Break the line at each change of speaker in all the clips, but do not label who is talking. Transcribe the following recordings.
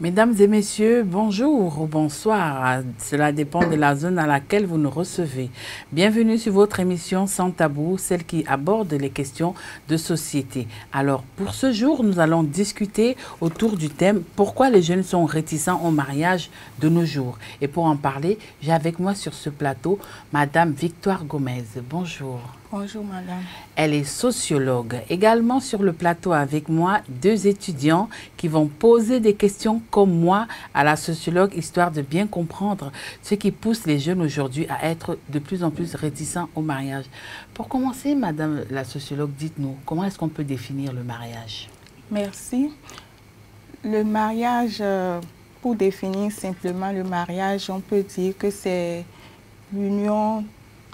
Mesdames et messieurs, bonjour ou bonsoir. Cela dépend de la zone à laquelle vous nous recevez. Bienvenue sur votre émission Sans Tabou, celle qui aborde les questions de société. Alors, pour ce jour, nous allons discuter autour du thème « Pourquoi les jeunes sont réticents au mariage de nos jours ?» Et pour en parler, j'ai avec moi sur ce plateau Madame Victoire Gomez. Bonjour.
Bonjour madame.
Elle est sociologue. Également sur le plateau avec moi, deux étudiants qui vont poser des questions comme moi à la sociologue, histoire de bien comprendre ce qui pousse les jeunes aujourd'hui à être de plus en plus réticents au mariage. Pour commencer, madame la sociologue, dites-nous, comment est-ce qu'on peut définir le mariage?
Merci. Le mariage, pour définir simplement le mariage, on peut dire que c'est l'union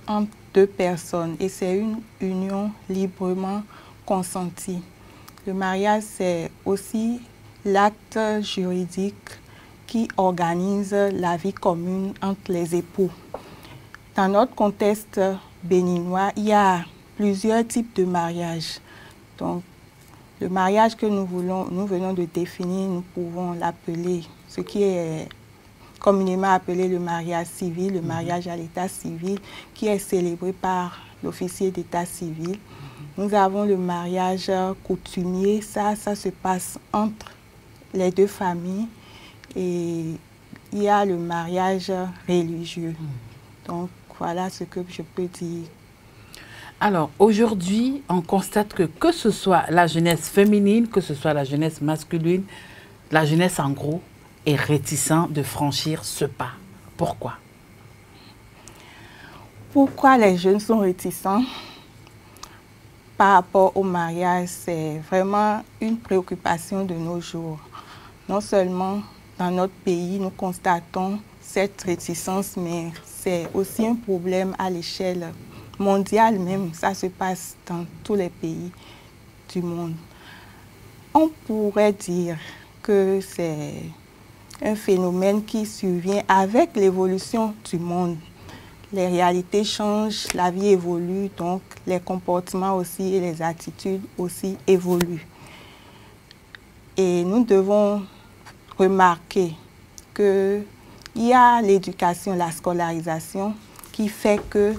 entre deux personnes et c'est une union librement consentie. Le mariage, c'est aussi l'acte juridique qui organise la vie commune entre les époux. Dans notre contexte béninois, il y a plusieurs types de mariage. Donc, le mariage que nous venons de définir, nous pouvons l'appeler, ce qui est communément appelé le mariage civil, le mariage à l'état civil, qui est célébré par l'officier d'état civil. Nous avons le mariage coutumier, ça se passe entre les deux familles, et il y a le mariage religieux. Donc voilà ce que je peux dire.
Alors, aujourd'hui, on constate que ce soit la jeunesse féminine, que ce soit la jeunesse masculine, la jeunesse en gros, est réticent de franchir ce pas. Pourquoi?
Pourquoi les jeunes sont réticents par rapport au mariage? C'est vraiment une préoccupation de nos jours. Non seulement dans notre pays, nous constatons cette réticence, mais c'est aussi un problème à l'échelle mondiale même. Ça se passe dans tous les pays du monde. On pourrait dire que c'est un phénomène qui survient avec l'évolution du monde. Les réalités changent, la vie évolue, donc les comportements aussi et les attitudes aussi évoluent. Et nous devons remarquer qu'il y a l'éducation, la scolarisation qui fait que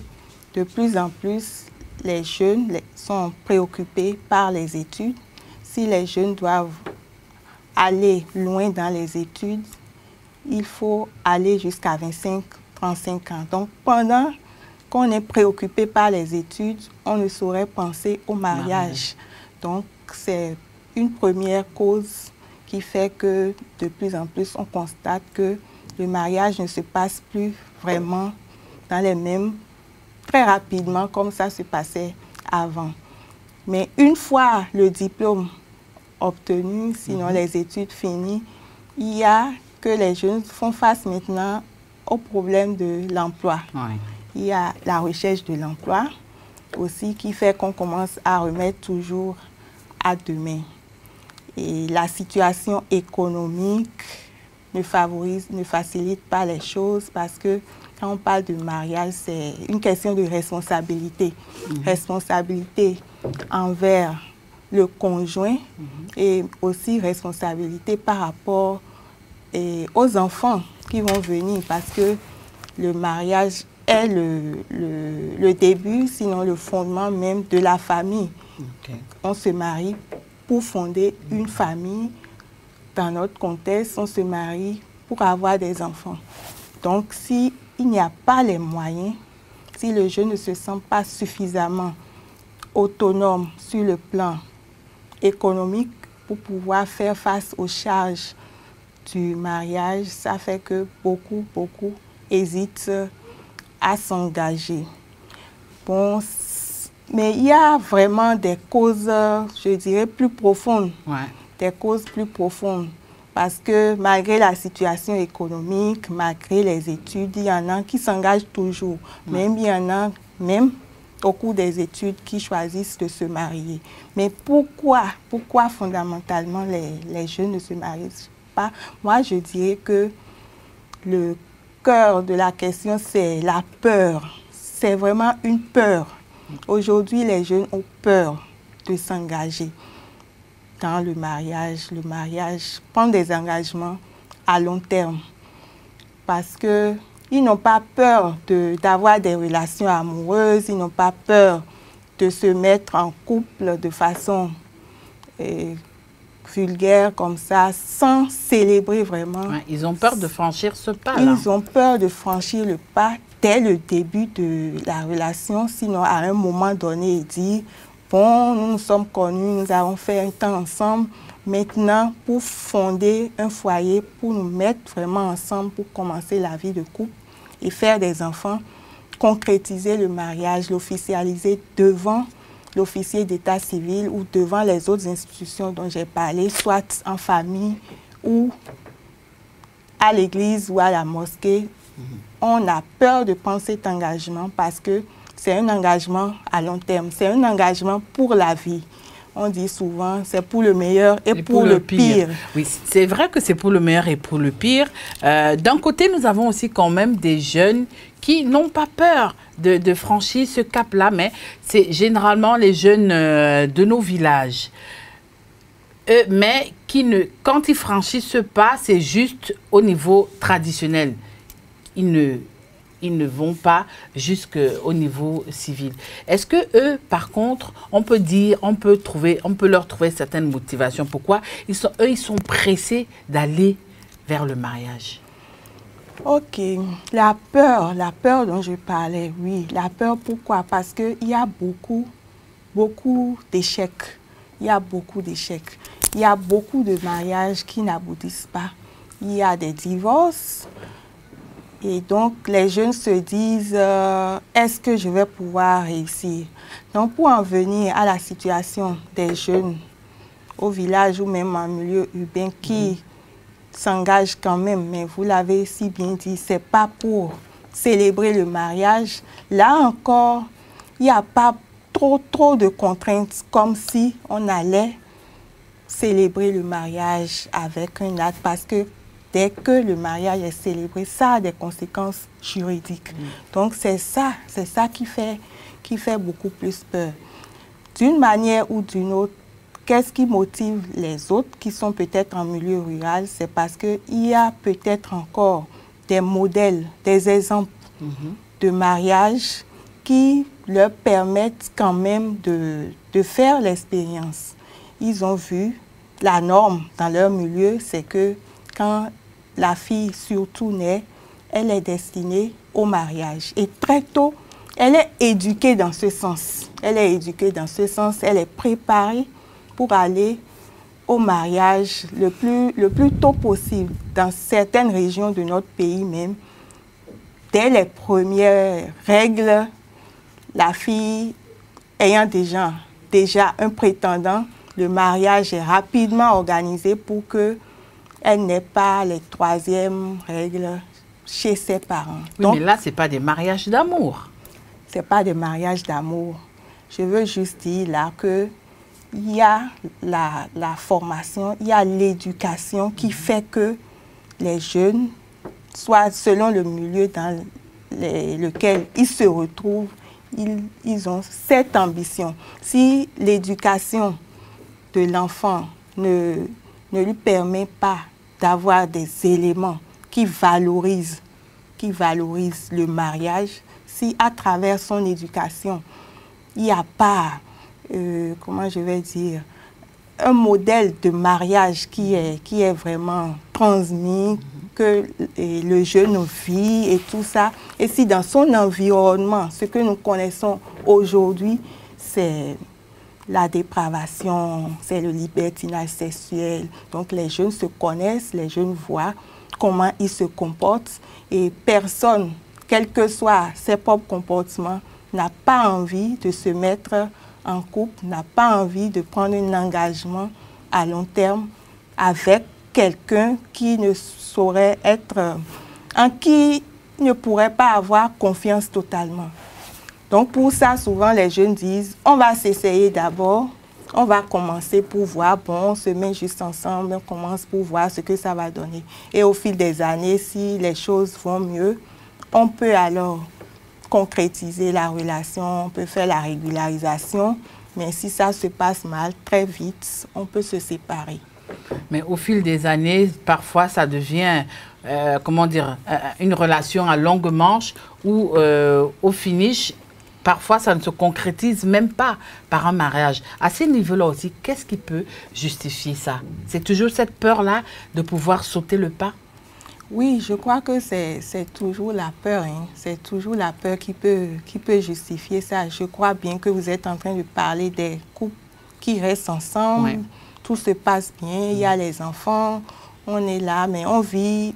de plus en plus les jeunes sont préoccupés par les études. Si les jeunes doivent aller loin dans les études, il faut aller jusqu'à 25-35 ans. Donc, pendant qu'on est préoccupé par les études, on ne saurait penser au mariage. Donc, c'est une première cause qui fait que de plus en plus, on constate que le mariage ne se passe plus vraiment dans les mêmes, très rapidement, comme ça se passait avant. Mais une fois le diplôme obtenu, sinon les études finies, il y a que les jeunes font face maintenant au problème de l'emploi.
Oui.
Il y a la recherche de l'emploi aussi qui fait qu'on commence à remettre toujours à demain. Et la situation économique ne facilite pas les choses parce que quand on parle de mariage, c'est une question de responsabilité. Responsabilité envers le conjoint et aussi responsabilité par rapport aux enfants qui vont venir parce que le mariage est le début, sinon le fondement même de la famille.
Okay.
On se marie pour fonder une famille. Dans notre contexte, on se marie pour avoir des enfants. Donc, s'il n'y a pas les moyens, si le jeune ne se sent pas suffisamment autonome sur le plan économique pour pouvoir faire face aux charges du mariage, ça fait que beaucoup hésitent à s'engager. Bon, mais il y a vraiment des causes, je dirais, plus profondes.
Ouais.
Des causes plus profondes. Parce que malgré la situation économique, malgré les études, il y en a qui s'engagent toujours. Même il y en a, même au cours des études, qui choisissent de se marier. Mais pourquoi fondamentalement les jeunes ne se marient pas? Moi, je dirais que le cœur de la question, c'est la peur. C'est vraiment une peur. Aujourd'hui, les jeunes ont peur de s'engager dans le mariage, prendre des engagements à long terme. Parce qu'ils n'ont pas peur d'avoir des relations amoureuses, ils n'ont pas peur de se mettre en couple de façon vulgaire comme ça, sans célébrer vraiment.
Ouais, ils ont peur de franchir ce pas.
Ils ont peur de franchir le pas dès le début de la relation, sinon à un moment donné, ils disent « Bon, nous nous sommes connus, nous avons fait un temps ensemble. Maintenant, pour fonder un foyer, pour nous mettre vraiment ensemble, pour commencer la vie de couple et faire des enfants, concrétiser le mariage, l'officialiser devant l'officier d'état civil ou devant les autres institutions dont j'ai parlé, soit en famille ou à l'église ou à la mosquée. On a peur de prendre cet engagement parce que c'est un engagement à long terme, c'est un engagement pour la vie. On dit souvent, c'est pour le meilleur et pour le pire.
Oui, c'est vrai que c'est pour le meilleur et pour le pire. D'un côté, nous avons aussi quand même des jeunes qui n'ont pas peur de franchir ce cap-là, mais c'est généralement les jeunes de nos villages. Mais quand ils franchissent ce pas, c'est juste au niveau traditionnel. Ils ne vont pas jusqu'au niveau civil. Est-ce que eux, par contre, on peut leur trouver certaines motivations? Pourquoi ils sont pressés d'aller vers le mariage?
Ok, la peur dont je parlais, oui, la peur, pourquoi? Parce qu'il y a beaucoup d'échecs. Il y a beaucoup d'échecs. Il y a beaucoup de mariages qui n'aboutissent pas. Il y a des divorces. Et donc, les jeunes se disent, est-ce que je vais pouvoir réussir? Donc, pour en venir à la situation des jeunes au village ou même en milieu urbain qui s'engagent quand même, mais vous l'avez si bien dit, ce n'est pas pour célébrer le mariage. Là encore, il n'y a pas trop de contraintes, comme si on allait célébrer le mariage avec un acte, parce que dès que le mariage est célébré, ça a des conséquences juridiques. Donc c'est ça qui fait beaucoup plus peur. D'une manière ou d'une autre, qu'est-ce qui motive les autres qui sont peut-être en milieu rural? C'est parce qu'il y a peut-être encore des modèles, des exemples de mariage qui leur permettent quand même de faire l'expérience. Ils ont vu la norme dans leur milieu, c'est que quand la fille surtout naît, elle est destinée au mariage. Et très tôt, elle est éduquée dans ce sens. Elle est éduquée dans ce sens, elle est préparée pour aller au mariage le plus tôt possible. Dans certaines régions de notre pays même, dès les premières règles, la fille ayant déjà un prétendant, le mariage est rapidement organisé pour qu'elle n'ait pas les troisièmes règles chez ses parents.
Oui, donc, mais là, ce n'est pas des mariages d'amour.
Ce n'est pas des mariages d'amour. Je veux juste dire là qu'il y a la formation, il y a l'éducation qui fait que les jeunes, soit selon le milieu dans lequel ils se retrouvent, ils ont cette ambition. Si l'éducation de l'enfant ne lui permet pas d'avoir des éléments qui valorisent le mariage, si à travers son éducation, il n'y a pas, comment je vais dire, un modèle de mariage qui est vraiment transmis, que le jeune vit et tout ça. Et si dans son environnement, ce que nous connaissons aujourd'hui, c'est la dépravation, c'est le libertinage sexuel. Donc les jeunes se connaissent, les jeunes voient comment ils se comportent et personne, quel que soit ses propres comportements, n'a pas envie de se mettre en couple, n'a pas envie de prendre un engagement à long terme avec quelqu'un qui ne saurait être, en qui ne pourrait pas avoir confiance totalement. Donc pour ça, souvent les jeunes disent, on va s'essayer d'abord, on va commencer pour voir, bon, on se met juste ensemble, on commence pour voir ce que ça va donner. Et au fil des années, si les choses vont mieux, on peut alors concrétiser la relation, on peut faire la régularisation, mais si ça se passe mal, très vite, on peut se séparer.
Mais au fil des années, parfois, ça devient, comment dire, une relation à longue manche où, au finish, parfois, ça ne se concrétise même pas par un mariage. À ce niveau-là aussi, qu'est-ce qui peut justifier ça? C'est toujours cette peur-là de pouvoir sauter le pas?
Oui, je crois que c'est toujours la peur. Hein. C'est toujours la peur qui peut justifier ça. Je crois bien que vous êtes en train de parler des couples qui restent ensemble. Oui. Tout se passe bien, il y a les enfants, on est là, mais on vit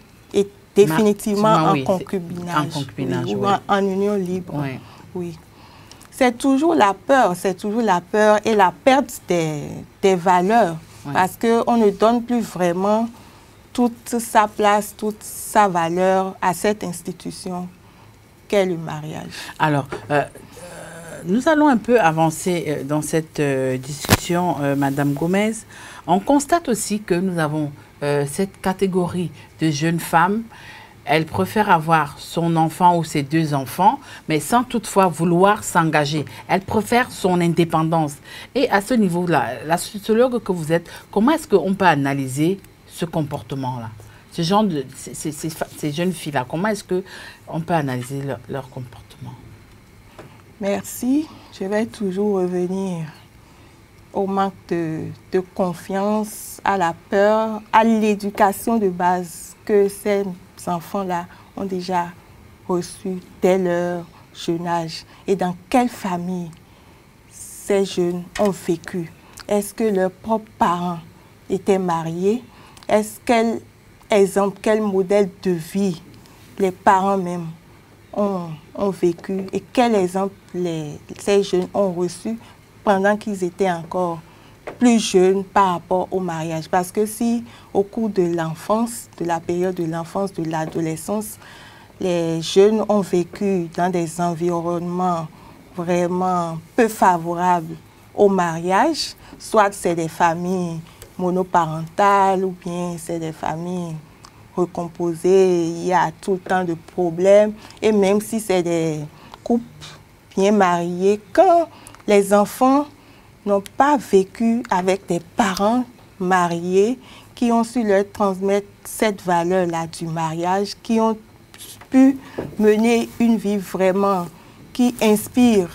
définitivement en concubinage. Oui, ou en union libre. Oui. Oui. C'est toujours la peur et la perte des valeurs, parce qu'on ne donne plus vraiment toute sa place, toute sa valeur à cette institution qu'est le mariage.
Alors, nous allons un peu avancer dans cette discussion, Madame Gomez. On constate aussi que nous avons cette catégorie de jeunes femmes. Elle préfère avoir son enfant ou ses 2 enfants, mais sans toutefois vouloir s'engager. Elle préfère son indépendance. Et à ce niveau-là, la sociologue que vous êtes, comment est-ce qu'on peut analyser ce comportement-là? Ce genre de, ces jeunes filles-là, comment est-ce qu'on peut analyser leur comportement?
Merci. Je vais toujours revenir au manque de confiance, à la peur, à l'éducation de base que ces enfants-là ont déjà reçu dès leur jeune âge. Et dans quelle famille ces jeunes ont vécu? Est-ce que leurs propres parents étaient mariés? Est-ce quel exemple, quel modèle de vie les parents même ont vécu? Et quel exemple ces jeunes ont reçu pendant qu'ils étaient encore plus jeunes par rapport au mariage? Parce que si au cours de l'enfance, de la période de l'enfance, de l'adolescence, les jeunes ont vécu dans des environnements vraiment peu favorables au mariage, soit c'est des familles monoparentales ou bien c'est des familles recomposées, il y a tout le temps de problèmes, et même si c'est des couples bien mariés, quand les enfants n'ont pas vécu avec des parents mariés qui ont su leur transmettre cette valeur-là du mariage, qui ont pu mener une vie vraiment qui inspire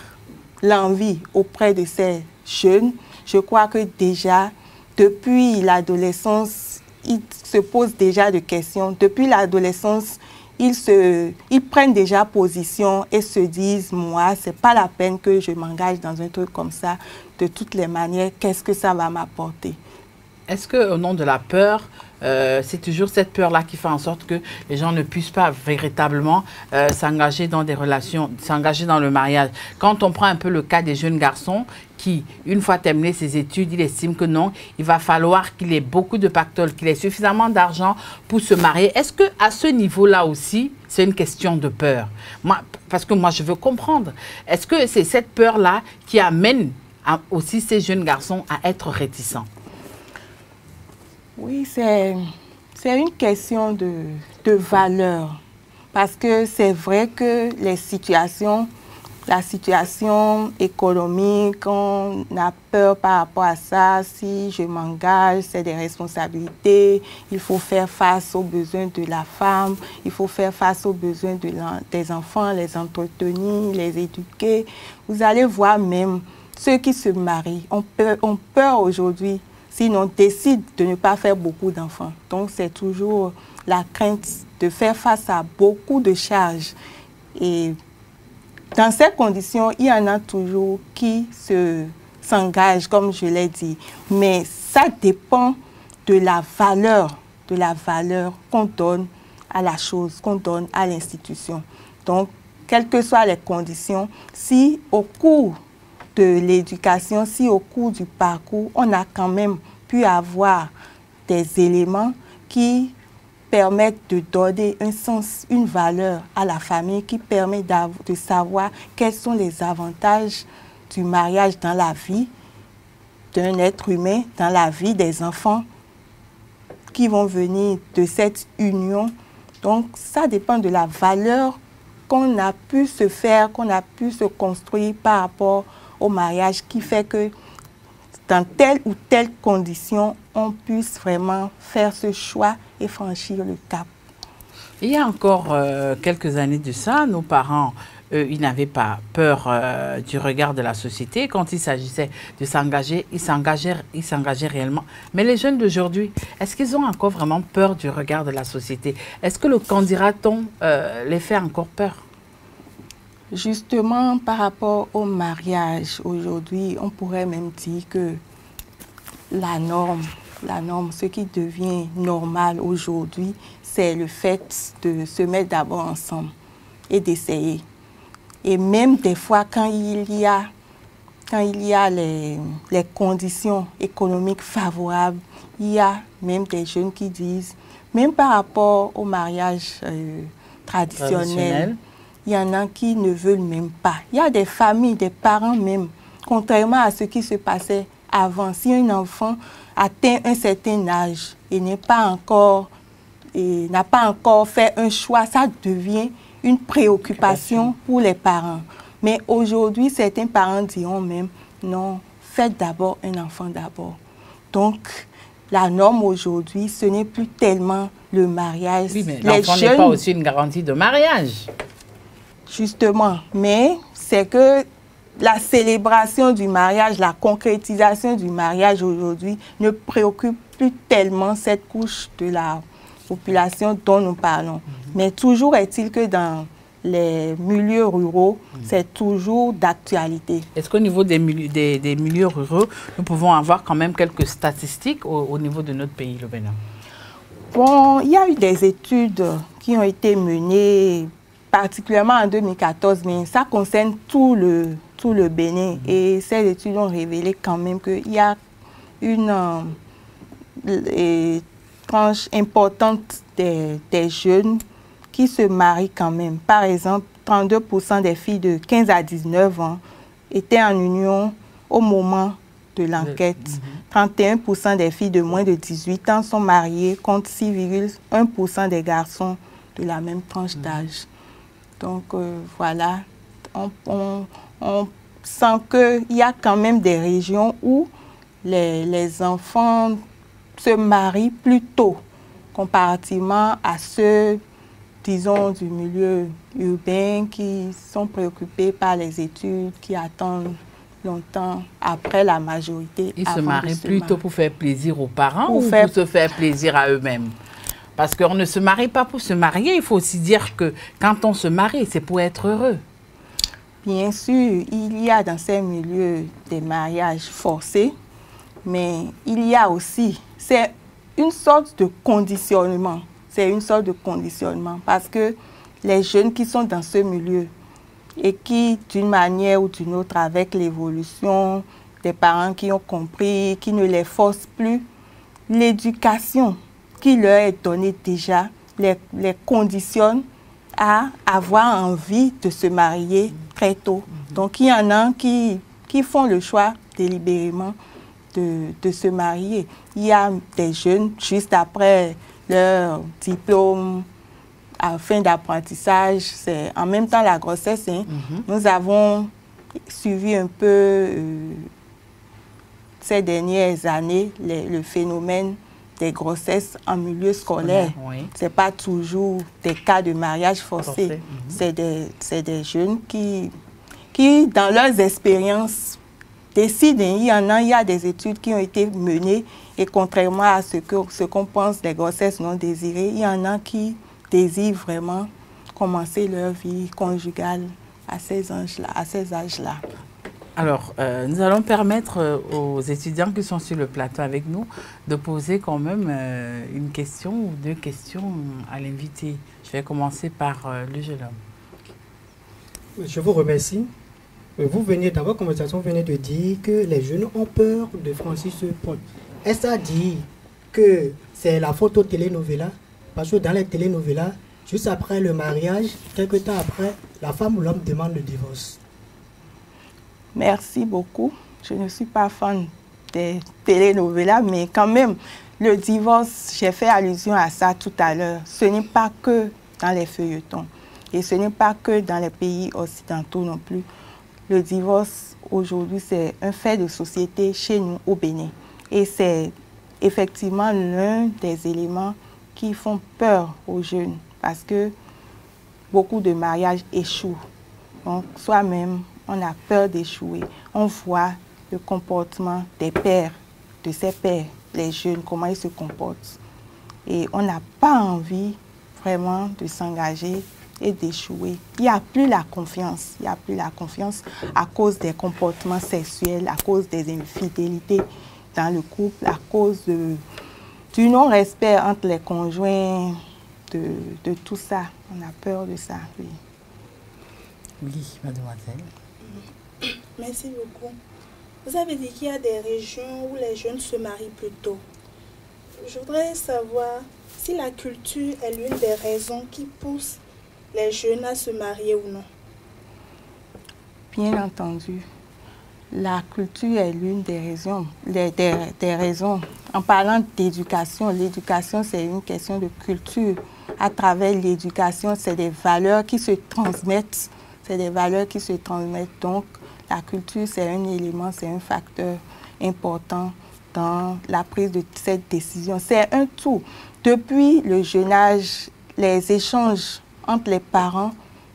l'envie auprès de ces jeunes, je crois que déjà, depuis l'adolescence, ils se posent déjà des questions. Depuis l'adolescence, ils prennent déjà position et se disent, moi, c'est pas la peine que je m'engage dans un truc comme ça. De toutes les manières, qu'est-ce que ça va m'apporter?
Est-ce qu'au nom de la peur, c'est toujours cette peur-là qui fait en sorte que les gens ne puissent pas véritablement s'engager dans des relations, s'engager dans le mariage? Quand on prend un peu le cas des jeunes garçons qui, une fois terminé ses études, il estime que non, il va falloir qu'il ait beaucoup de pactole, qu'il ait suffisamment d'argent pour se marier. Est-ce qu'à ce niveau-là aussi, c'est une question de peur? Parce que moi, je veux comprendre. Est-ce que c'est cette peur-là qui amène aussi ces jeunes garçons à être réticents?
Oui, c'est une question de valeur. Parce que c'est vrai que la situation économique, on a peur par rapport à ça. Si je m'engage, c'est des responsabilités. Il faut faire face aux besoins de la femme. Il faut faire face aux besoins des enfants, les entretenir, les éduquer. Vous allez voir même ceux qui se marient ont peur aujourd'hui. Sinon, décide de ne pas faire beaucoup d'enfants. Donc, c'est toujours la crainte de faire face à beaucoup de charges. Et dans ces conditions, il y en a toujours qui s'engagent, comme je l'ai dit. Mais ça dépend de la valeur qu'on donne à la chose, qu'on donne à l'institution. Donc, quelles que soient les conditions, si au cours de l'éducation, si au cours du parcours, on a quand même pu avoir des éléments qui permettent de donner un sens, une valeur à la famille, qui permet de savoir quels sont les avantages du mariage dans la vie d'un être humain, dans la vie des enfants qui vont venir de cette union. Donc, ça dépend de la valeur qu'on a pu se faire, qu'on a pu se construire par rapport au mariage, qui fait que dans telle ou telle condition, on puisse vraiment faire ce choix et franchir le cap.
Il y a encore quelques années de ça, nos parents, ils n'avaient pas peur du regard de la société. Quand il s'agissait de s'engager, ils s'engageaient réellement. Mais les jeunes d'aujourd'hui, est-ce qu'ils ont encore vraiment peur du regard de la société? Est-ce que le qu'en dira-t-on les fait encore peur?
Justement, par rapport au mariage aujourd'hui, on pourrait même dire que la norme, ce qui devient normal aujourd'hui, c'est le fait de se mettre d'abord ensemble et d'essayer. Et même des fois, quand il y a les conditions économiques favorables, il y a même des jeunes qui disent, même par rapport au mariage traditionnel, il y en a qui ne veulent même pas. Il y a des familles, des parents même, contrairement à ce qui se passait avant. Si un enfant atteint un certain âge et n'a pas encore fait un choix, ça devient une préoccupation pour les parents. Mais aujourd'hui, certains parents diront même, non, faites d'abord un enfant d'abord. Donc, la norme aujourd'hui, ce n'est plus tellement le mariage.
Oui, mais l'enfant n'est pas aussi une garantie de mariage.
Justement, mais c'est que la célébration du mariage, la concrétisation du mariage aujourd'hui ne préoccupe plus tellement cette couche de la population dont nous parlons. Mais toujours est-il que dans les milieux ruraux, c'est toujours d'actualité.
Est-ce qu'au niveau des milieux ruraux, nous pouvons avoir quand même quelques statistiques au niveau de notre pays, le Bénin?
Bon, il y a eu des études qui ont été menées, particulièrement en 2014, mais ça concerne tout le Bénin. Et ces études ont révélé quand même qu'il y a une tranche importante des jeunes qui se marient quand même. Par exemple, 32% des filles de 15 à 19 ans étaient en union au moment de l'enquête. 31% des filles de moins de 18 ans sont mariées, contre 6,1% des garçons de la même tranche d'âge. Donc voilà, on sent qu'il y a quand même des régions où les enfants se marient plus tôt comparativement à ceux, disons, du milieu urbain qui sont préoccupés par les études, qui attendent longtemps après la majorité.
Ils se marient plutôt pour faire plaisir aux parents ou pour se faire plaisir à eux-mêmes? Parce qu'on ne se marie pas pour se marier. Il faut aussi dire que quand on se marie, c'est pour être heureux.
Bien sûr, il y a dans ces milieux des mariages forcés, mais il y a aussi, c'est une sorte de conditionnement. C'est une sorte de conditionnement parce que les jeunes qui sont dans ce milieu et qui, d'une manière ou d'une autre, avec l'évolution des parents qui ont compris, qui ne les forcent plus, l'éducation qui leur est donnée déjà les conditionne à avoir envie de se marier très tôt. Donc, il y en a qui font le choix délibérément de se marier. Il y a des jeunes, juste après leur diplôme, à fin d'apprentissage, c'est en même temps la grossesse. Nous avons suivi un peu ces dernières années le phénomène des grossesses en milieu scolaire.
Oui.
Ce n'est pas toujours des cas de mariage forcé. C'est des jeunes qui, dans leurs expériences, décident. Il y a des études qui ont été menées et contrairement à ce qu'on pense des grossesses non désirées, il y en a qui désirent vraiment commencer leur vie conjugale à ces âges-là.
Alors, nous allons permettre aux étudiants qui sont sur le plateau avec nous de poser quand même une question ou deux questions à l'invité. Je vais commencer par le jeune homme.
Je vous remercie. Vous venez, dans votre conversation, vous venez de dire que les jeunes ont peur de franchir ce pont. Est-ce à dire que c'est la faute aux télénovelas? Parce que dans les télénovelas, juste après le mariage, quelques temps après, la femme ou l'homme demande le divorce.
Merci beaucoup. Je ne suis pas fan des télénovelas, mais quand même, le divorce, j'ai fait allusion à ça tout à l'heure. Ce n'est pas que dans les feuilletons et ce n'est pas que dans les pays occidentaux non plus. le divorce aujourd'hui, c'est un fait de société chez nous au Bénin. Et c'est effectivement l'un des éléments qui font peur aux jeunes parce que beaucoup de mariages échouent. Donc, soi-même, on a peur d'échouer. On voit le comportement des pères, de ces pères, les jeunes, comment ils se comportent. Et on n'a pas envie vraiment de s'engager et d'échouer. Il n'y a plus la confiance. Il n'y a plus la confiance à cause des comportements sexuels, à cause des infidélités dans le couple, à cause du non-respect entre les conjoints, de tout ça. On a peur de ça, oui.
Oui, mademoiselle.
Merci beaucoup. Vous avez dit qu'il y a des régions où les jeunes se marient plus tôt. Je voudrais savoir si la culture est l'une des raisons qui pousse les jeunes à se marier ou non.
Bien entendu. La culture est l'une des raisons. Des raisons. En parlant d'éducation, l'éducation, c'est une question de culture. À travers l'éducation, c'est des valeurs qui se transmettent. C'est des valeurs qui se transmettent. Donc, la culture, c'est un élément, c'est un facteur important dans la prise de cette décision. C'est un tout. Depuis le jeune âge, les échanges entre les parents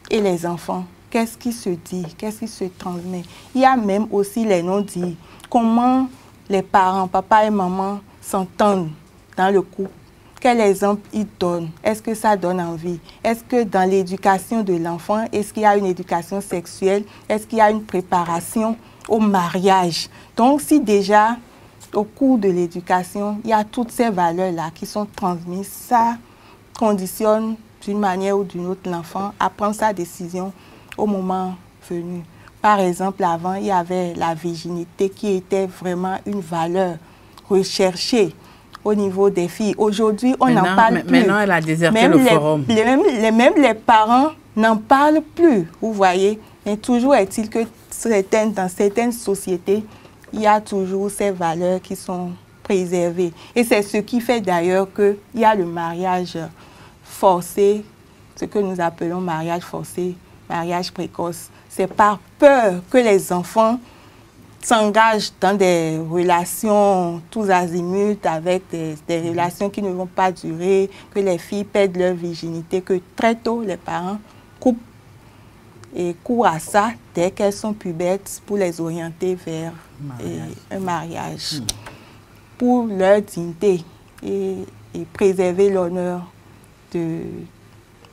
et les enfants, qu'est-ce qui se dit, qu'est-ce qui se transmet. Il y a même aussi les non-dits. Comment les parents, papa et maman, s'entendent dans le couple. Quel exemple ils donnent? Est-ce que ça donne envie? Est-ce que dans l'éducation de l'enfant, est-ce qu'il y a une éducation sexuelle? Est-ce qu'il y a une préparation au mariage? Donc, si déjà, au cours de l'éducation, il y a toutes ces valeurs-là qui sont transmises, ça conditionne d'une manière ou d'une autre l'enfant à prendre sa décision au moment venu. Par exemple, avant, il y avait la virginité qui était vraiment une valeur recherchée au niveau des filles. Aujourd'hui, on n'en parle plus.
Maintenant, elle a déserté le forum.
Même les parents n'en parlent plus, vous voyez. Mais toujours est-il que dans certaines sociétés, il y a toujours ces valeurs qui sont préservées. Et c'est ce qui fait d'ailleurs qu'il y a le mariage forcé, ce que nous appelons mariage forcé, mariage précoce. C'est par peur que les enfants s'engagent dans des relations tous azimuts, avec des relations qui ne vont pas durer, que les filles perdent leur virginité, que très tôt les parents coupent et courent à ça dès qu'elles sont pubères pour les orienter vers un mariage pour leur dignité et préserver l'honneur de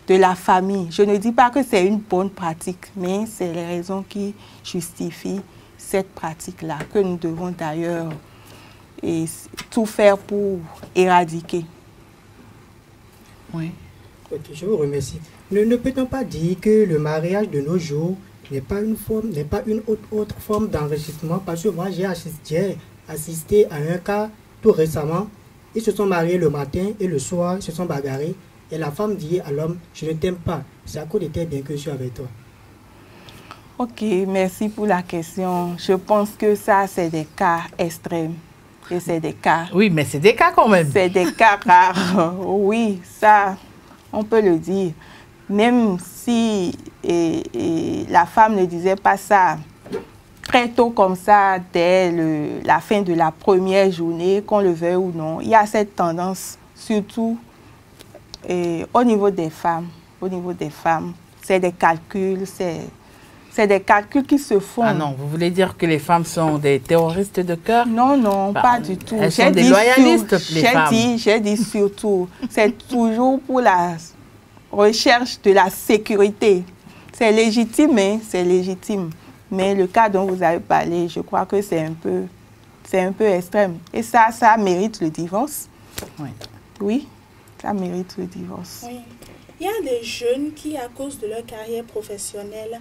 la famille. Je ne dis pas que c'est une bonne pratique, mais c'est les raisons qui justifient cette pratique-là, que nous devons d'ailleurs tout faire pour éradiquer.
Oui.
Ok, je vous remercie. Ne peut-on pas dire que le mariage de nos jours n'est pas une autre forme d'enrichissement? Parce que moi, j'ai assisté à un cas tout récemment. Ils se sont mariés le matin et le soir, ils se sont bagarrés. Et la femme dit à l'homme, je ne t'aime pas. C'est à cause de tes biens que je suis avec toi.
Ok, merci pour la question. Je pense que ça, c'est des cas extrêmes. Et c'est des cas...
Oui, mais c'est des cas quand même.
C'est des cas rares. Oui, ça, on peut le dire. Même si la femme ne disait pas ça très tôt comme ça, dès la fin de la première journée, qu'on le veuille ou non, il y a cette tendance, surtout au niveau des femmes. Au niveau des femmes, c'est des calculs, c'est des calculs qui se font.
Ah non, vous voulez dire que les femmes sont des terroristes de cœur?
Non, non, pas du tout.
Elles sont des loyalistes, les femmes.
J'ai dit surtout, c'est toujours pour la recherche de la sécurité. C'est légitime, hein, c'est légitime. Mais le cas dont vous avez parlé, je crois que c'est un peu extrême. Et ça mérite le divorce.
Oui.
Oui, ça mérite le divorce.
Oui. Il y a des jeunes qui, à cause de leur carrière professionnelle,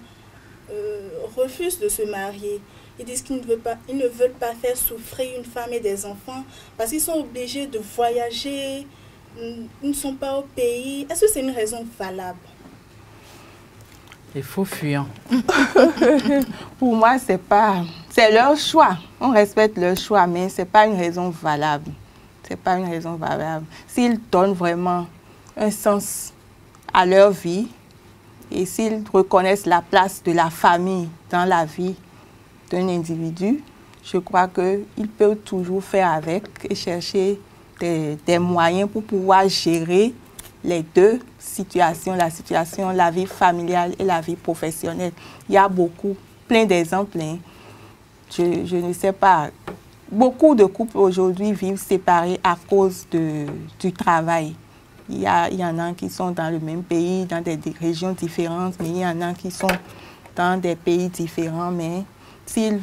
refusent de se marier. Ils disent qu'ils ne veulent pas faire souffrir une femme et des enfants parce qu'ils sont obligés de voyager, ils ne sont pas au pays. Est-ce que c'est une raison valable?
Les faux fuyants.
Pour moi, c'est leur choix. On respecte leur choix, mais ce n'est pas une raison valable. C'est pas une raison valable. S'ils donnent vraiment un sens à leur vie et s'ils reconnaissent la place de la famille dans la vie d'un individu, je crois qu'ils peuvent toujours faire avec et chercher des moyens pour pouvoir gérer les deux situations, la vie familiale et la vie professionnelle. Il y a plein d'exemples. Hein. Je ne sais pas. Beaucoup de couples aujourd'hui vivent séparés à cause du travail. Il y en a qui sont dans le même pays, dans des régions différentes, mais il y en a qui sont dans des pays différents. Mais s'ils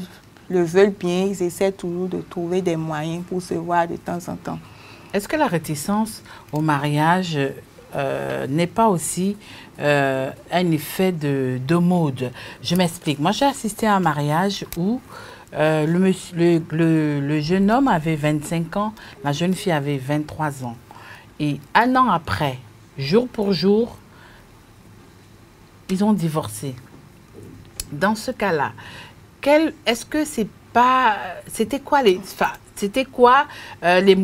le veulent bien, ils essaient toujours de trouver des moyens pour se voir de temps en temps.
Est-ce que la réticence au mariage n'est pas aussi un effet de mode? Je m'explique. Moi, j'ai assisté à un mariage où le jeune homme avait 25 ans, la jeune fille avait 23 ans. Et un an après, jour pour jour, ils ont divorcé. Dans ce cas-là, est-ce que c'est pas... C'était quoi les...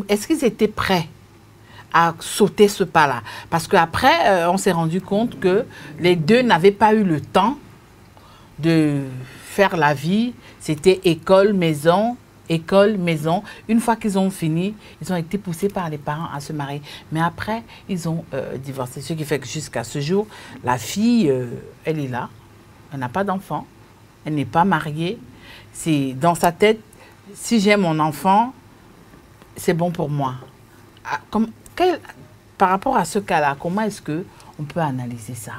est-ce qu'ils étaient prêts à sauter ce pas-là? Parce qu'après, on s'est rendu compte que les deux n'avaient pas eu le temps de faire la vie. C'était école, maison. Une fois qu'ils ont fini, ils ont été poussés par les parents à se marier. Mais après, ils ont divorcé. Ce qui fait que jusqu'à ce jour, la fille, elle est là. Elle n'a pas d'enfant. Elle n'est pas mariée. C'est dans sa tête, si j'ai mon enfant, c'est bon pour moi. Par rapport à ce cas-là, comment est-ce qu'on peut analyser ça?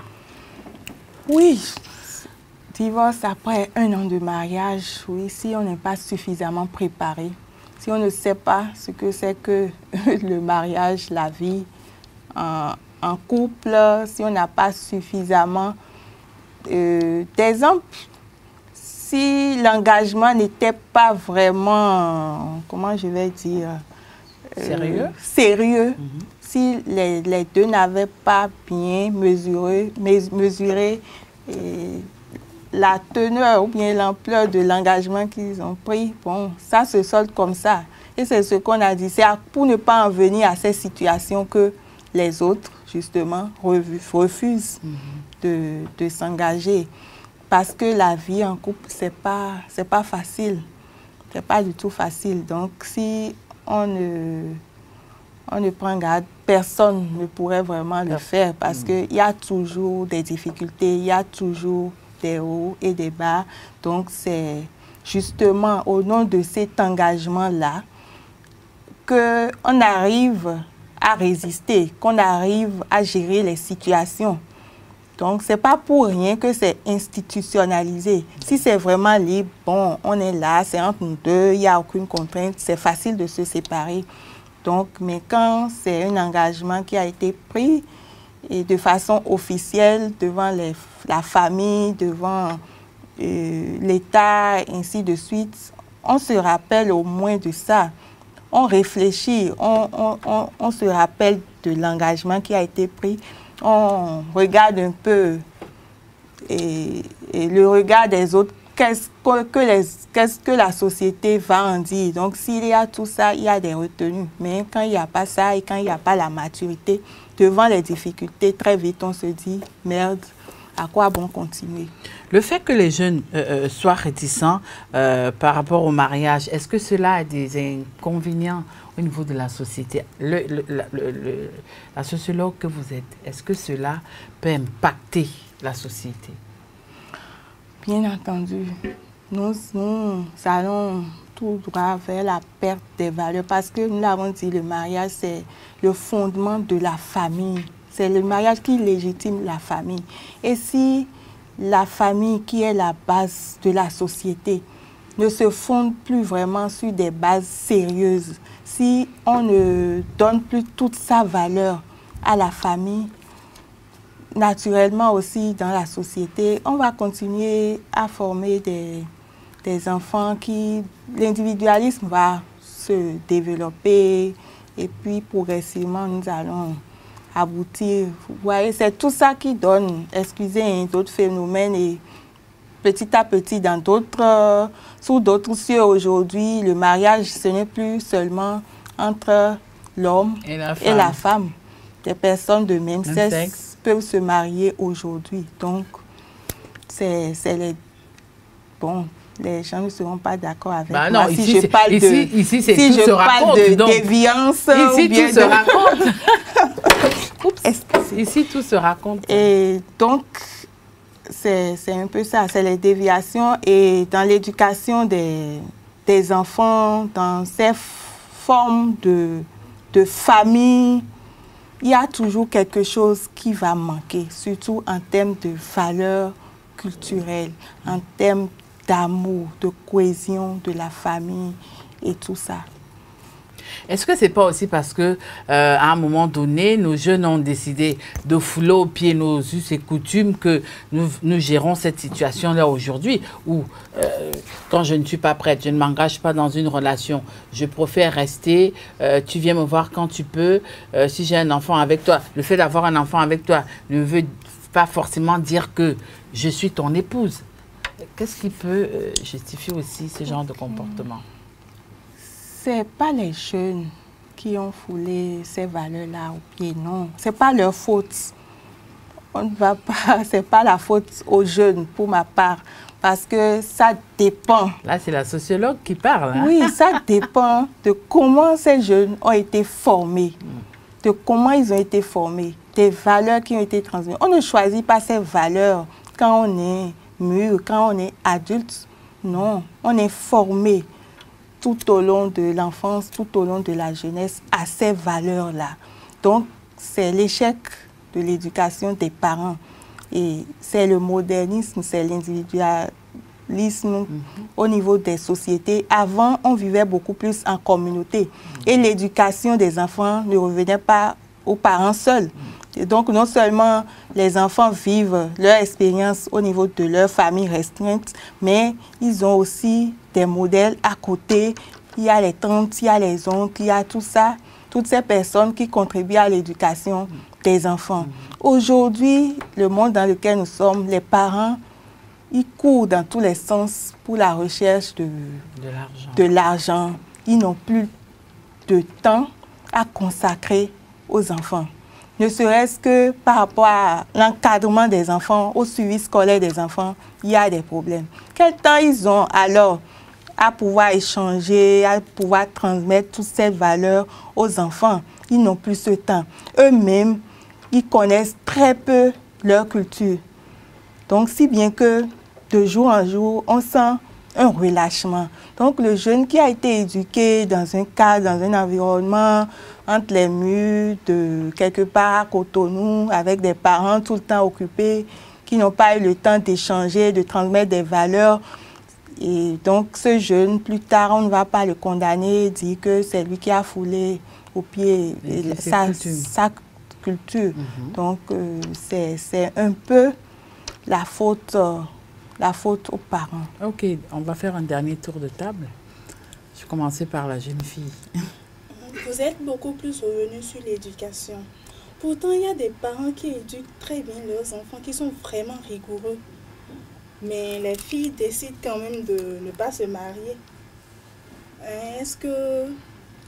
Oui, divorce après 1 an de mariage, oui, si on n'est pas suffisamment préparé, si on ne sait pas ce que c'est que le mariage, la vie en couple, si on n'a pas suffisamment d'exemples, si l'engagement n'était pas vraiment, comment je vais dire, sérieux, si les deux n'avaient pas bien mesuré la teneur ou bien l'ampleur de l'engagement qu'ils ont pris, bon, ça se solde comme ça. Et c'est ce qu'on a dit, c'est pour ne pas en venir à ces situations que les autres, justement, refusent de s'engager. Parce que la vie en couple, c'est pas facile. C'est pas du tout facile. Donc, si on ne prend garde, personne ne pourrait vraiment le faire parce qu'il y a toujours des difficultés, il y a toujours des hauts et des bas. Donc, c'est justement au nom de cet engagement-là qu'on arrive à résister, qu'on arrive à gérer les situations. Donc, ce n'est pas pour rien que c'est institutionnalisé. Si c'est vraiment libre, bon, on est là, c'est entre nous deux, il n'y a aucune contrainte, c'est facile de se séparer. Donc, mais quand c'est un engagement qui a été pris et de façon officielle devant la famille, devant l'État, ainsi de suite, on se rappelle au moins de ça. On réfléchit, on se rappelle de l'engagement qui a été pris. On regarde un peu et le regard des autres, qu'est-ce que la société va en dire. Donc, s'il y a tout ça, il y a des retenues. Mais quand il n'y a pas ça et quand il n'y a pas la maturité, devant les difficultés, très vite, on se dit, merde, à quoi bon continuer?
Le fait que les jeunes soient réticents par rapport au mariage, est-ce que cela a des inconvénients au niveau de la société? La sociologue que vous êtes, est-ce que cela peut impacter la société?
Bien entendu. Nous allons tout droit vers la perte des valeurs parce que nous l'avons dit, le mariage, c'est le fondement de la famille. C'est le mariage qui légitime la famille. Et si la famille, qui est la base de la société, ne se fonde plus vraiment sur des bases sérieuses, si on ne donne plus toute sa valeur à la famille, naturellement aussi dans la société, on va continuer à former des enfants qui... L'individualisme va se développer et puis progressivement nous allons aboutir. Vous voyez, c'est tout ça qui donne, excusez, d'autres phénomènes et petit à petit dans d'autres, sous d'autres cieux aujourd'hui, le mariage, ce n'est plus seulement entre l'homme et la femme. Des personnes de même sexe peuvent se marier aujourd'hui. Donc, c'est les... Bon, les gens ne seront pas d'accord avec moi.
Non,
si
ici,
je parle
ici, c'est
si
tout
je
se
parle
raconte,
de
donc.
déviance...
Ici, tout se raconte.
Oups.
Ici, tout se raconte.
Et donc, c'est un peu ça, c'est les déviations. Et dans l'éducation des enfants, dans ces formes de famille, il y a toujours quelque chose qui va manquer, surtout en termes de valeurs culturelles, en termes d'amour, de cohésion de la famille et tout ça.
Est-ce que c'est pas aussi parce que à un moment donné, nos jeunes ont décidé de fouler au pied nos us et coutumes que nous gérons cette situation-là aujourd'hui où quand je ne suis pas prête, je ne m'engage pas dans une relation, je préfère rester, tu viens me voir quand tu peux, si j'ai un enfant avec toi, le fait d'avoir un enfant avec toi ne veut pas forcément dire que je suis ton épouse. Qu'est-ce qui peut justifier aussi ce genre de comportement?
C'est pas les jeunes qui ont foulé ces valeurs-là au pied, non. C'est pas leur faute. On ne va pas, c'est pas la faute aux jeunes pour ma part, parce que ça dépend.
Là, c'est la sociologue qui parle. Hein?
Oui, ça dépend de comment ces jeunes ont été formés, de comment ils ont été formés, des valeurs qui ont été transmises. On ne choisit pas ces valeurs quand on est mûr, quand on est adulte. Non, on est formé tout au long de l'enfance, tout au long de la jeunesse, à ces valeurs-là. Donc, c'est l'échec de l'éducation des parents. Et c'est le modernisme, c'est l'individualisme au niveau des sociétés. Avant, on vivait beaucoup plus en communauté. Et l'éducation des enfants ne revenait pas aux parents seuls. Et donc, non seulement les enfants vivent leur expérience au niveau de leur famille restreinte, mais ils ont aussi des modèles à côté. Il y a les tantes, il y a les oncles, il y a tout ça, toutes ces personnes qui contribuent à l'éducation des enfants. Aujourd'hui, le monde dans lequel nous sommes, les parents, ils courent dans tous les sens pour la recherche de l'argent. Ils n'ont plus de temps à consacrer aux enfants. Ne serait-ce que par rapport à l'encadrement des enfants, au suivi scolaire des enfants, il y a des problèmes. Quel temps ils ont alors à pouvoir échanger, à pouvoir transmettre toutes ces valeurs aux enfants? Ils n'ont plus ce temps. Eux-mêmes, ils connaissent très peu leur culture. Donc, si bien que de jour en jour, on sent un relâchement. Donc, le jeune qui a été éduqué dans un cadre, dans un environnement, entre les murs, de quelque part à Cotonou, avec des parents tout le temps occupés, qui n'ont pas eu le temps d'échanger, de transmettre des valeurs. Et donc, ce jeune, plus tard, on ne va pas le condamner, dire que c'est lui qui a foulé au pied sa culture. Donc, c'est un peu la faute aux parents.
Ok, on va faire un dernier tour de table. Je vais commencer par la jeune fille.
Vous êtes beaucoup plus revenu sur l'éducation. Pourtant, il y a des parents qui éduquent très bien leurs enfants, qui sont vraiment rigoureux. Mais les filles décident quand même de ne pas se marier. Est-ce que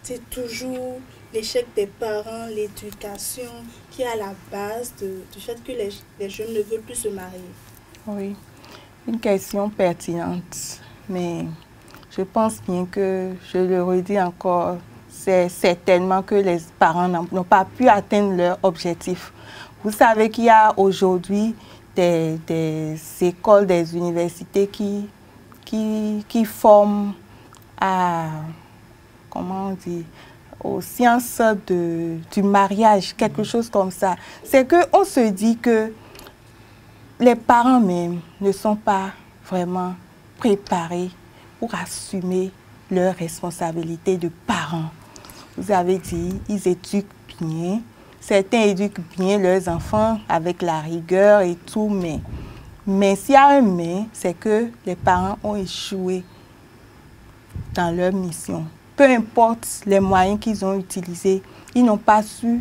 c'est toujours l'échec des parents, l'éducation, qui est à la base du fait que les jeunes ne veulent plus se marier? Oui,
une question pertinente. Mais je pense bien que, je le redis encore, c'est certainement que les parents n'ont pas pu atteindre leur objectif. Vous savez qu'il y a aujourd'hui des écoles, des universités qui forment à, comment on dit, aux sciences du mariage, quelque chose comme ça. C'est qu'on se dit que les parents même ne sont pas vraiment préparés pour assumer leurs responsabilités de parents. Vous avez dit, ils éduquent bien. Certains éduquent bien leurs enfants avec la rigueur et tout, mais s'il y a un mais, c'est que les parents ont échoué dans leur mission. Peu importe les moyens qu'ils ont utilisés, ils n'ont pas su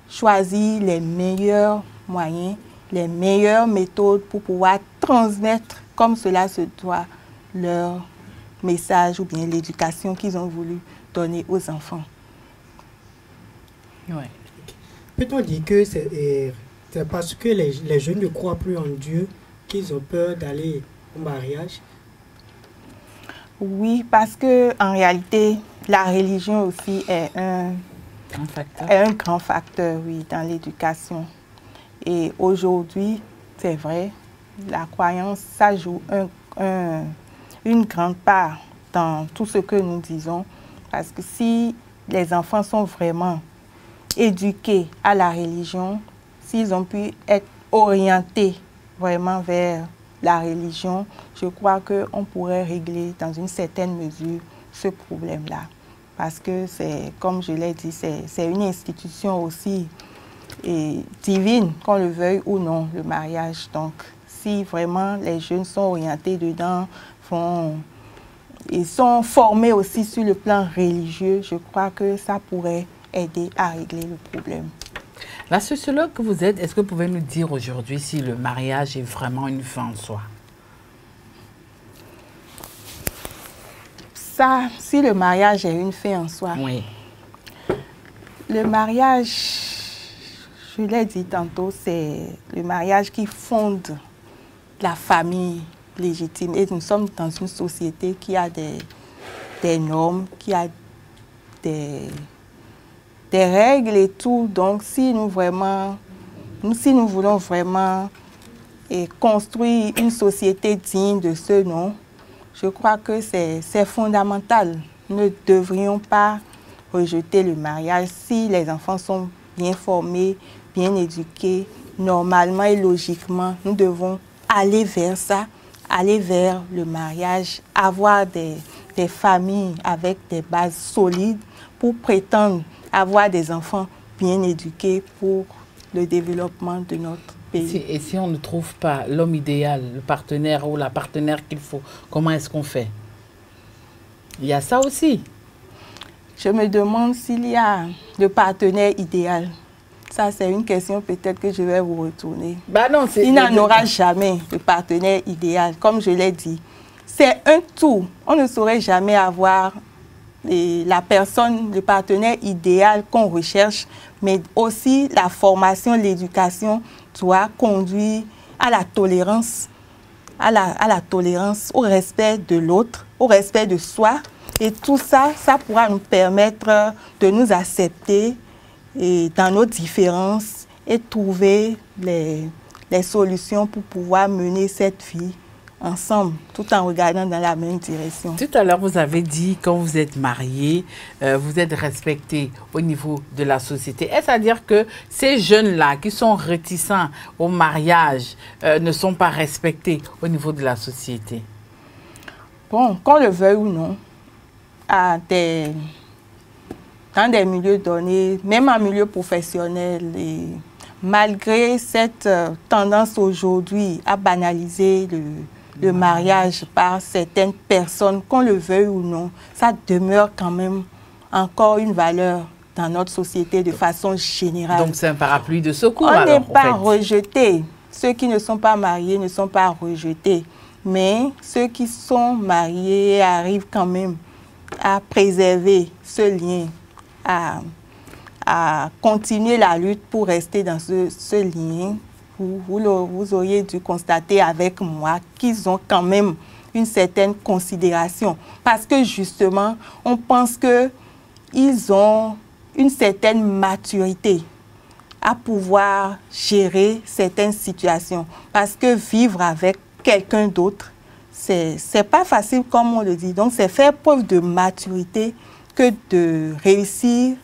choisir les meilleurs moyens, les meilleures méthodes pour pouvoir transmettre comme cela se doit leur message ou bien l'éducation qu'ils ont voulu donner aux enfants.
Ouais.
Peut-on dire que c'est parce que les jeunes ne croient plus en Dieu qu'ils ont peur d'aller au mariage?
Oui, parce que en réalité, la religion aussi est un grand facteur, oui, dans l'éducation. Et aujourd'hui, c'est vrai, la croyance, ça joue une grande part dans tout ce que nous disons. Parce que si les enfants sont vraiment éduqués à la religion, s'ils ont pu être orientés vraiment vers la religion, je crois qu'on pourrait régler dans une certaine mesure ce problème-là. Parce que c'est, comme je l'ai dit, c'est une institution aussi divine, qu'on le veuille ou non, le mariage. Donc, si vraiment les jeunes sont orientés dedans, ils sont formés aussi sur le plan religieux, je crois que ça pourrait aider à régler le problème.
La sociologue que vous êtes, est-ce que vous pouvez nous dire aujourd'hui si le mariage est vraiment une fin en soi?
Ça, si le mariage est une fin en soi.
Oui.
Le mariage, je l'ai dit tantôt, c'est le mariage qui fonde la famille légitime. Et nous sommes dans une société qui a des normes, qui a des règles et tout. Donc, si nous voulons vraiment construire une société digne de ce nom, je crois que c'est fondamental. Nous ne devrions pas rejeter le mariage si les enfants sont bien formés, bien éduqués, normalement et logiquement. Nous devons aller vers ça, aller vers le mariage, avoir des familles avec des bases solides pour prétendre avoir des enfants bien éduqués pour le développement de notre pays.
Et si on ne trouve pas l'homme idéal, le partenaire ou la partenaire qu'il faut, comment est-ce qu'on fait? Il y a ça aussi.
Je me demande s'il y a le partenaire idéal. Ça, c'est une question peut-être que je vais vous retourner.
Bah non,
il n'en aura jamais de partenaire idéal. Comme je l'ai dit, c'est un tout. On ne saurait jamais avoir la personne, le partenaire idéal qu'on recherche, mais aussi la formation, l'éducation doit conduire à la tolérance, à la tolérance, au respect de l'autre, au respect de soi. Et tout ça, ça pourra nous permettre de nous accepter dans nos différences et trouver les solutions pour pouvoir mener cette vie ensemble, tout en regardant dans la même direction.
Tout à l'heure, vous avez dit, quand vous êtes marié, vous êtes respecté au niveau de la société. Est-ce à dire que ces jeunes-là qui sont réticents au mariage ne sont pas respectés au niveau de la société?
Bon, qu'on le veuille ou non, dans des milieux donnés, même en milieu professionnel, et malgré cette tendance aujourd'hui à banaliser le mariage par certaines personnes, qu'on le veuille ou non, ça demeure quand même encore une valeur dans notre société de façon générale.
Donc c'est un parapluie de secours.
On n'est pas rejetés. Ceux qui ne sont pas mariés ne sont pas rejetés. Mais ceux qui sont mariés arrivent quand même à préserver ce lien, à continuer la lutte pour rester dans ce lien. Vous auriez dû constater avec moi qu'ils ont quand même une certaine considération. Parce que justement, on pense qu'ils ont une certaine maturité à pouvoir gérer certaines situations. Parce que vivre avec quelqu'un d'autre, c'est pas facile comme on le dit. Donc, c'est faire preuve de maturité que de réussir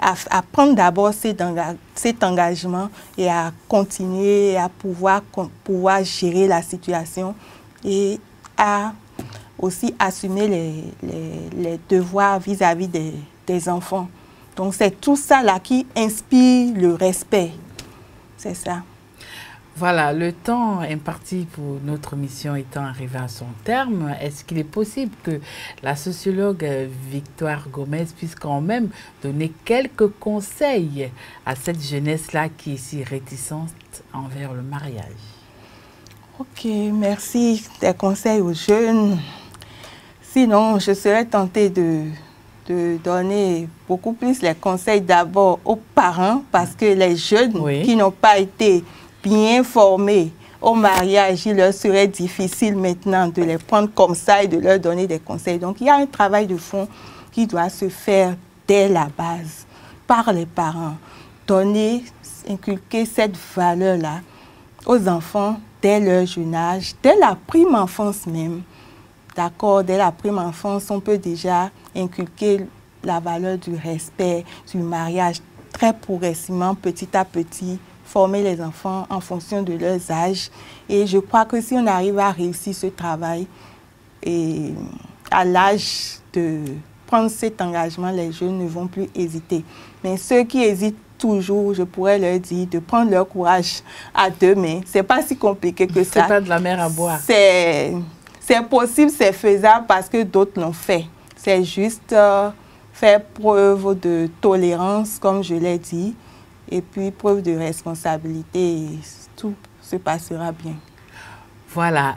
à prendre d'abord cet engagement et à continuer à pouvoir gérer la situation et à aussi assumer les devoirs vis-à-vis des enfants. Donc, c'est tout ça là qui inspire le respect. C'est ça.
Voilà, le temps imparti pour notre mission étant arrivé à son terme, est-ce qu'il est possible que la sociologue Victoire Gomez puisse quand même donner quelques conseils à cette jeunesse-là qui est si réticente envers le mariage?
Ok, merci. Des conseils aux jeunes. Sinon, je serais tentée de de donner beaucoup plus les conseils d'abord aux parents, parce que les jeunes qui n'ont pas été bien formés au mariage, il leur serait difficile maintenant de les prendre comme ça et de leur donner des conseils. Donc, il y a un travail de fond qui doit se faire dès la base, par les parents. Donner, inculquer cette valeur-là aux enfants dès leur jeune âge, dès la prime enfance même. D'accord, dès la prime enfance, on peut déjà inculquer la valeur du respect, du mariage, très progressivement, petit à petit, former les enfants en fonction de leurs âges. Et je crois que si on arrive à réussir ce travail, et à l'âge de prendre cet engagement, les jeunes ne vont plus hésiter. Mais ceux qui hésitent toujours, je pourrais leur dire de prendre leur courage à deux mains. Ce n'est pas si compliqué que ça.
C'est pas de la mer à boire.
C'est possible, c'est faisable parce que d'autres l'ont fait. C'est juste faire preuve de tolérance, comme je l'ai dit, et puis preuve de responsabilité, et tout se passera bien.
Voilà,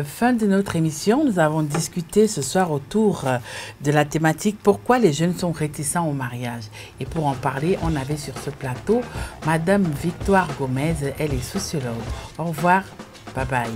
fin de notre émission. Nous avons discuté ce soir autour de la thématique « Pourquoi les jeunes sont réticents au mariage ?» Et pour en parler, on avait sur ce plateau Madame Victoire Gomez, elle est sociologue. Au revoir, bye bye.